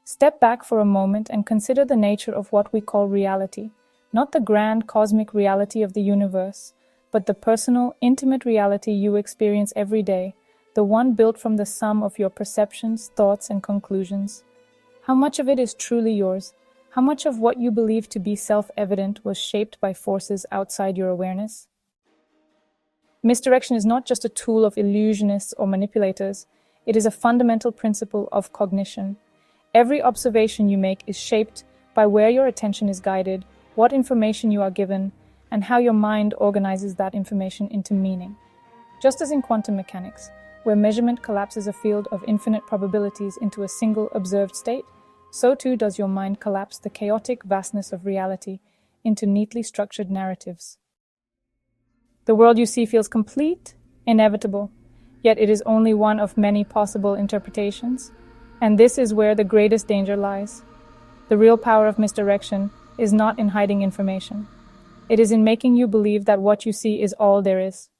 Step back for a moment and consider the nature of what we call reality, not the grand cosmic reality of the universe, but the personal, intimate reality you experience every day, the one built from the sum of your perceptions, thoughts, and conclusions. How much of it is truly yours? How much of what you believe to be self-evident was shaped by forces outside your awareness? Misdirection is not just a tool of illusionists or manipulators. It is a fundamental principle of cognition. Every observation you make is shaped by where your attention is guided, what information you are given, and how your mind organizes that information into meaning. Just as in quantum mechanics, where measurement collapses a field of infinite probabilities into a single observed state, so too does your mind collapse the chaotic vastness of reality into neatly structured narratives. The world you see feels complete, inevitable, yet it is only one of many possible interpretations, and this is where the greatest danger lies. The real power of misdirection is not in hiding information. It is in making you believe that what you see is all there is.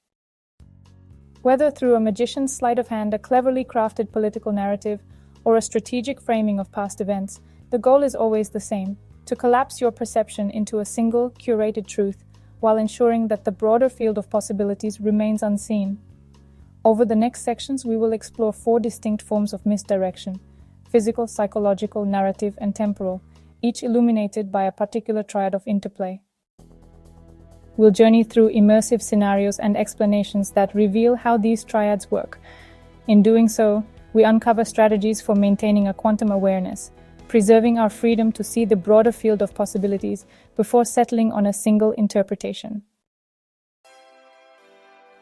Whether through a magician's sleight of hand, a cleverly crafted political narrative, or a strategic framing of past events, the goal is always the same: to collapse your perception into a single, curated truth, while ensuring that the broader field of possibilities remains unseen. Over the next sections, we will explore 4 distinct forms of misdirection: physical, psychological, narrative, and temporal, each illuminated by a particular triad of interplay. We'll journey through immersive scenarios and explanations that reveal how these triads work. In doing so, we uncover strategies for maintaining a quantum awareness, preserving our freedom to see the broader field of possibilities before settling on a single interpretation.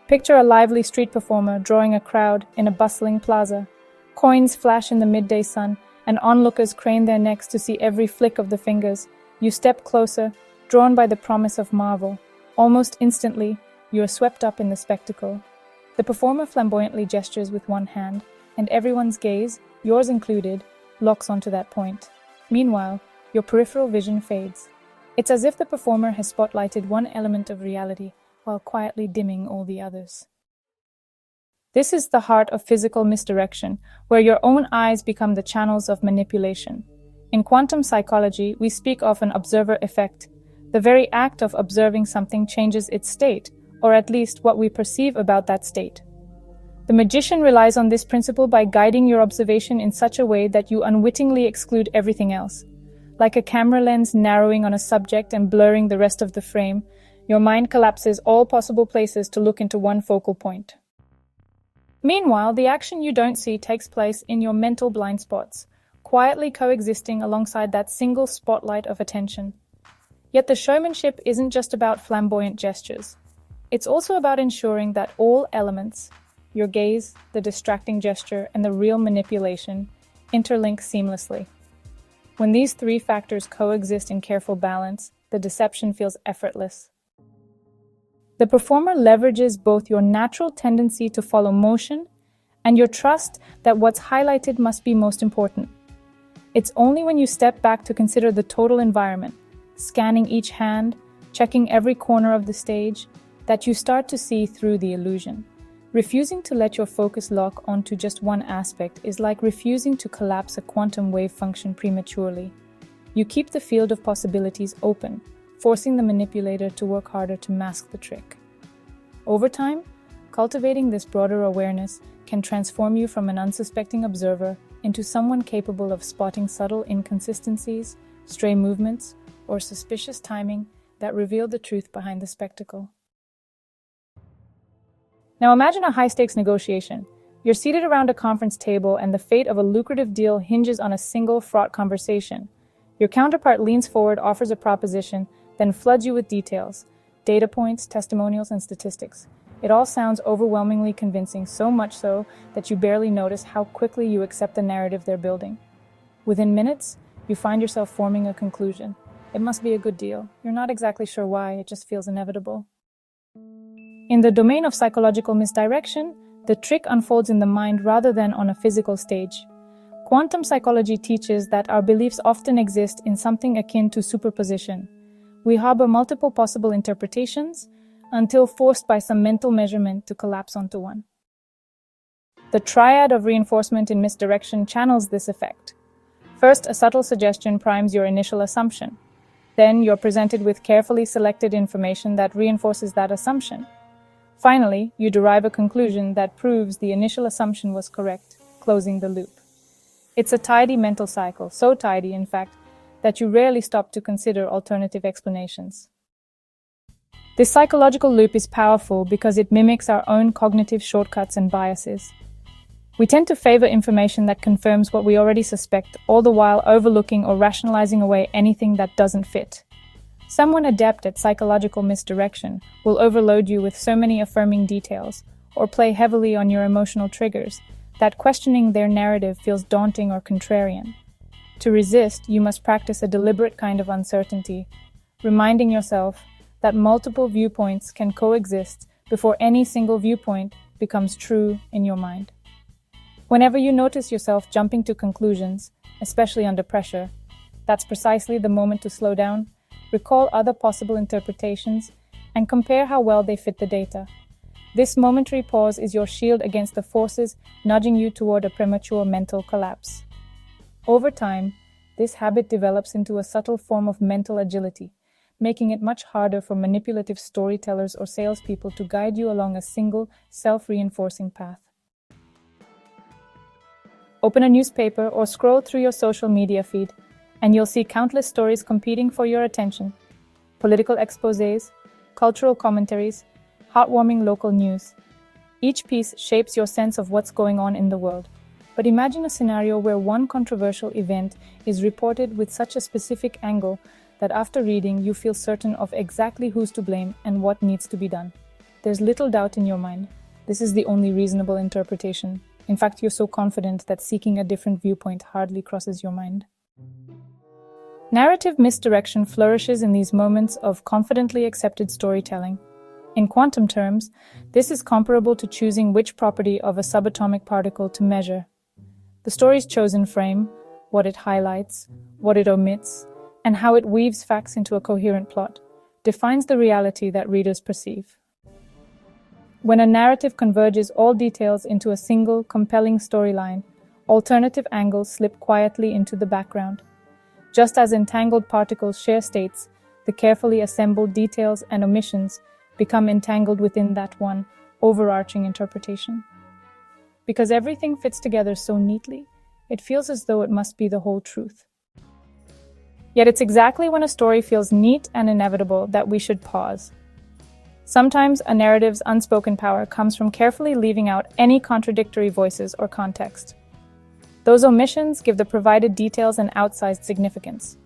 Picture a lively street performer drawing a crowd in a bustling plaza. Coins flash in the midday sun, and onlookers crane their necks to see every flick of the fingers. You step closer, drawn by the promise of marvel. Almost instantly, you are swept up in the spectacle. The performer flamboyantly gestures with one hand, and everyone's gaze, yours included, locks onto that point. Meanwhile, your peripheral vision fades. It's as if the performer has spotlighted one element of reality while quietly dimming all the others. This is the heart of physical misdirection, where your own eyes become the channels of manipulation. In quantum psychology, we speak of an observer effect. The very act of observing something changes its state, or at least what we perceive about that state. The magician relies on this principle by guiding your observation in such a way that you unwittingly exclude everything else. Like a camera lens narrowing on a subject and blurring the rest of the frame, your mind collapses all possible places to look into one focal point. Meanwhile, the action you don't see takes place in your mental blind spots, quietly coexisting alongside that single spotlight of attention. Yet the showmanship isn't just about flamboyant gestures. It's also about ensuring that all elements, your gaze, the distracting gesture, and the real manipulation, interlink seamlessly. When these 3 factors coexist in careful balance, the deception feels effortless. The performer leverages both your natural tendency to follow motion and your trust that what's highlighted must be most important. It's only when you step back to consider the total environment, scanning each hand, checking every corner of the stage, that you start to see through the illusion. Refusing to let your focus lock onto just one aspect is like refusing to collapse a quantum wave function prematurely. You keep the field of possibilities open, forcing the manipulator to work harder to mask the trick. Over time, cultivating this broader awareness can transform you from an unsuspecting observer into someone capable of spotting subtle inconsistencies, stray movements, or suspicious timing that reveal the truth behind the spectacle. Now imagine a high-stakes negotiation. You're seated around a conference table and the fate of a lucrative deal hinges on a single fraught conversation. Your counterpart leans forward, offers a proposition, then floods you with details, data points, testimonials, and statistics. It all sounds overwhelmingly convincing, so much so that you barely notice how quickly you accept the narrative they're building. Within minutes, you find yourself forming a conclusion. It must be a good deal. You're not exactly sure why, it just feels inevitable. In the domain of psychological misdirection, the trick unfolds in the mind rather than on a physical stage. Quantum psychology teaches that our beliefs often exist in something akin to superposition. We harbor multiple possible interpretations until forced by some mental measurement to collapse onto one. The triad of reinforcement in misdirection channels this effect. First, a subtle suggestion primes your initial assumption. Then, you're presented with carefully selected information that reinforces that assumption. Finally, you derive a conclusion that proves the initial assumption was correct, closing the loop. It's a tidy mental cycle, so tidy, in fact, that you rarely stop to consider alternative explanations. This psychological loop is powerful because it mimics our own cognitive shortcuts and biases. We tend to favor information that confirms what we already suspect, all the while overlooking or rationalizing away anything that doesn't fit. Someone adept at psychological misdirection will overload you with so many affirming details, or play heavily on your emotional triggers, that questioning their narrative feels daunting or contrarian. To resist, you must practice a deliberate kind of uncertainty, reminding yourself that multiple viewpoints can coexist before any single viewpoint becomes true in your mind. Whenever you notice yourself jumping to conclusions, especially under pressure, that's precisely the moment to slow down, recall other possible interpretations, and compare how well they fit the data. This momentary pause is your shield against the forces nudging you toward a premature mental collapse. Over time, this habit develops into a subtle form of mental agility, making it much harder for manipulative storytellers or salespeople to guide you along a single, self-reinforcing path. Open a newspaper or scroll through your social media feed, and you'll see countless stories competing for your attention. Political exposés, cultural commentaries, heartwarming local news. Each piece shapes your sense of what's going on in the world. But imagine a scenario where one controversial event is reported with such a specific angle that after reading you feel certain of exactly who's to blame and what needs to be done. There's little doubt in your mind. This is the only reasonable interpretation. In fact, you're so confident that seeking a different viewpoint hardly crosses your mind. Narrative misdirection flourishes in these moments of confidently accepted storytelling. In quantum terms, this is comparable to choosing which property of a subatomic particle to measure. The story's chosen frame, what it highlights, what it omits, and how it weaves facts into a coherent plot, defines the reality that readers perceive. When a narrative converges all details into a single, compelling storyline, alternative angles slip quietly into the background. Just as entangled particles share states, the carefully assembled details and omissions become entangled within that one overarching interpretation. Because everything fits together so neatly, it feels as though it must be the whole truth. Yet it's exactly when a story feels neat and inevitable that we should pause. Sometimes a narrative's unspoken power comes from carefully leaving out any contradictory voices or context. Those omissions give the provided details an outsized significance.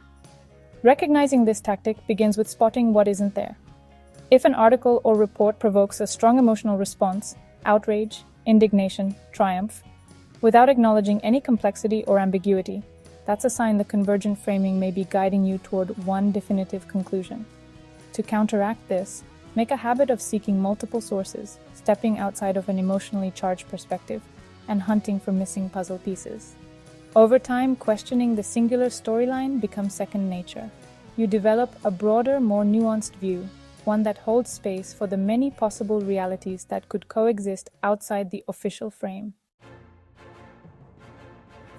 Recognizing this tactic begins with spotting what isn't there. If an article or report provokes a strong emotional response, outrage, indignation, triumph, without acknowledging any complexity or ambiguity, that's a sign the convergent framing may be guiding you toward one definitive conclusion. To counteract this, make a habit of seeking multiple sources, stepping outside of an emotionally charged perspective, and hunting for missing puzzle pieces. Over time, questioning the singular storyline becomes second nature. You develop a broader, more nuanced view, one that holds space for the many possible realities that could coexist outside the official frame.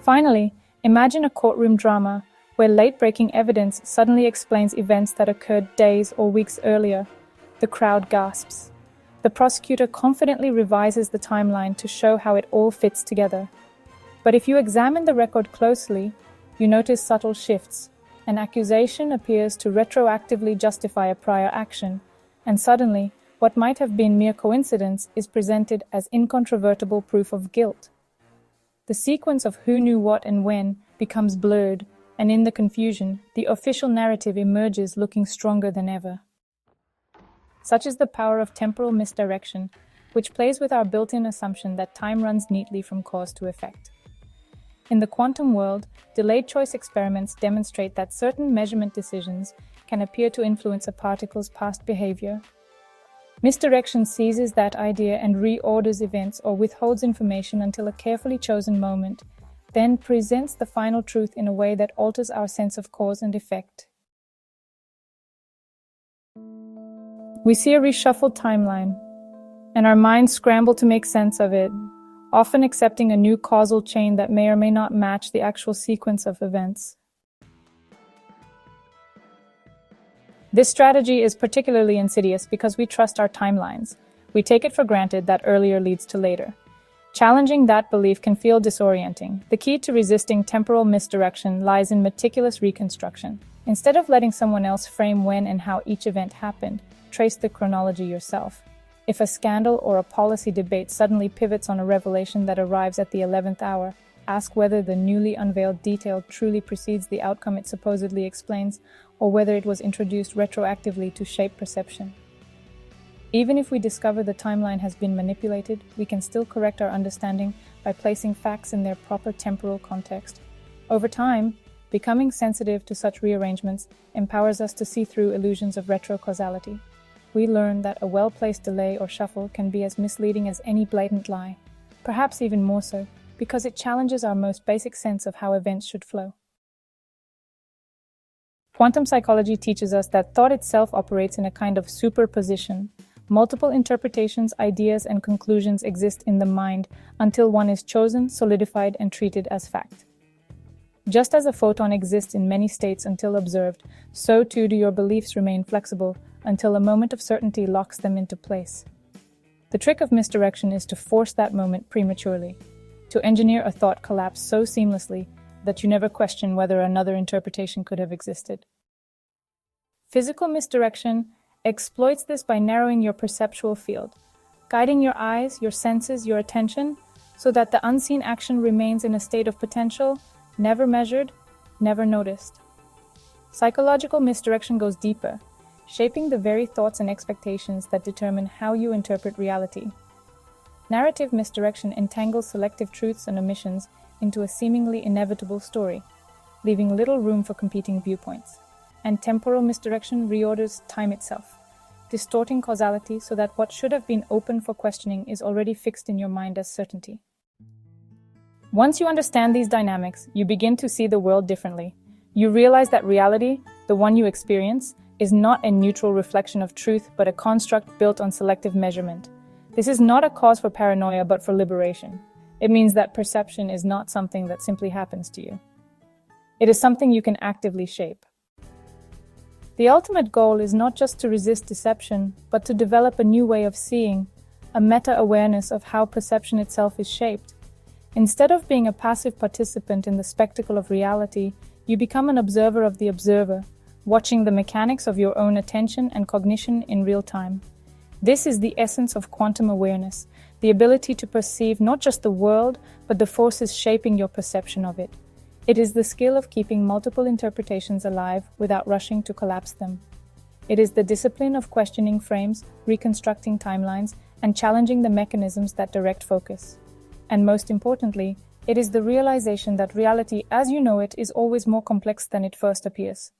Finally, imagine a courtroom drama where late-breaking evidence suddenly explains events that occurred days or weeks earlier. The crowd gasps. The prosecutor confidently revises the timeline to show how it all fits together. But if you examine the record closely, you notice subtle shifts. An accusation appears to retroactively justify a prior action, and suddenly, what might have been mere coincidence is presented as incontrovertible proof of guilt. The sequence of who knew what and when becomes blurred, and in the confusion, the official narrative emerges looking stronger than ever. Such is the power of temporal misdirection, which plays with our built-in assumption that time runs neatly from cause to effect. In the quantum world, delayed choice experiments demonstrate that certain measurement decisions can appear to influence a particle's past behavior. Misdirection seizes that idea and reorders events or withholds information until a carefully chosen moment, then presents the final truth in a way that alters our sense of cause and effect. We see a reshuffled timeline, and our minds scramble to make sense of it, often accepting a new causal chain that may or may not match the actual sequence of events. This strategy is particularly insidious because we trust our timelines. We take it for granted that earlier leads to later. Challenging that belief can feel disorienting. The key to resisting temporal misdirection lies in meticulous reconstruction. Instead of letting someone else frame when and how each event happened, trace the chronology yourself. If a scandal or a policy debate suddenly pivots on a revelation that arrives at the 11th hour, ask whether the newly unveiled detail truly precedes the outcome it supposedly explains, or whether it was introduced retroactively to shape perception. Even if we discover the timeline has been manipulated, we can still correct our understanding by placing facts in their proper temporal context. Over time, becoming sensitive to such rearrangements empowers us to see through illusions of retrocausality. We learn that a well-placed delay or shuffle can be as misleading as any blatant lie, perhaps even more so, because it challenges our most basic sense of how events should flow. Quantum psychology teaches us that thought itself operates in a kind of superposition. Multiple interpretations, ideas, and conclusions exist in the mind until one is chosen, solidified, and treated as fact. Just as a photon exists in many states until observed, so too do your beliefs remain flexible until a moment of certainty locks them into place. The trick of misdirection is to force that moment prematurely, to engineer a thought collapse so seamlessly that you never question whether another interpretation could have existed. Physical misdirection exploits this by narrowing your perceptual field, guiding your eyes, your senses, your attention, so that the unseen action remains in a state of potential, never measured, never noticed. Psychological misdirection goes deeper, shaping the very thoughts and expectations that determine how you interpret reality. Narrative misdirection entangles selective truths and omissions into a seemingly inevitable story, leaving little room for competing viewpoints. And temporal misdirection reorders time itself, distorting causality so that what should have been open for questioning is already fixed in your mind as certainty. Once you understand these dynamics, you begin to see the world differently. You realize that reality, the one you experience, is not a neutral reflection of truth, but a construct built on selective measurement. This is not a cause for paranoia, but for liberation. It means that perception is not something that simply happens to you. It is something you can actively shape. The ultimate goal is not just to resist deception, but to develop a new way of seeing, a meta-awareness of how perception itself is shaped. Instead of being a passive participant in the spectacle of reality, you become an observer of the observer, watching the mechanics of your own attention and cognition in real time. This is the essence of quantum awareness, the ability to perceive not just the world, but the forces shaping your perception of it. It is the skill of keeping multiple interpretations alive without rushing to collapse them. It is the discipline of questioning frames, reconstructing timelines, and challenging the mechanisms that direct focus. And most importantly, it is the realization that reality as you know it is always more complex than it first appears.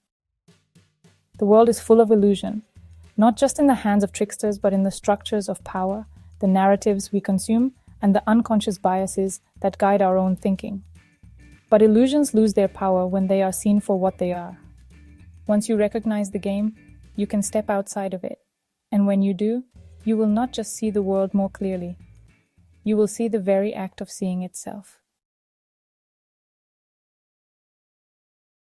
The world is full of illusion, not just in the hands of tricksters, but in the structures of power, the narratives we consume, and the unconscious biases that guide our own thinking. But illusions lose their power when they are seen for what they are. Once you recognize the game, you can step outside of it. And when you do, you will not just see the world more clearly. You will see the very act of seeing itself.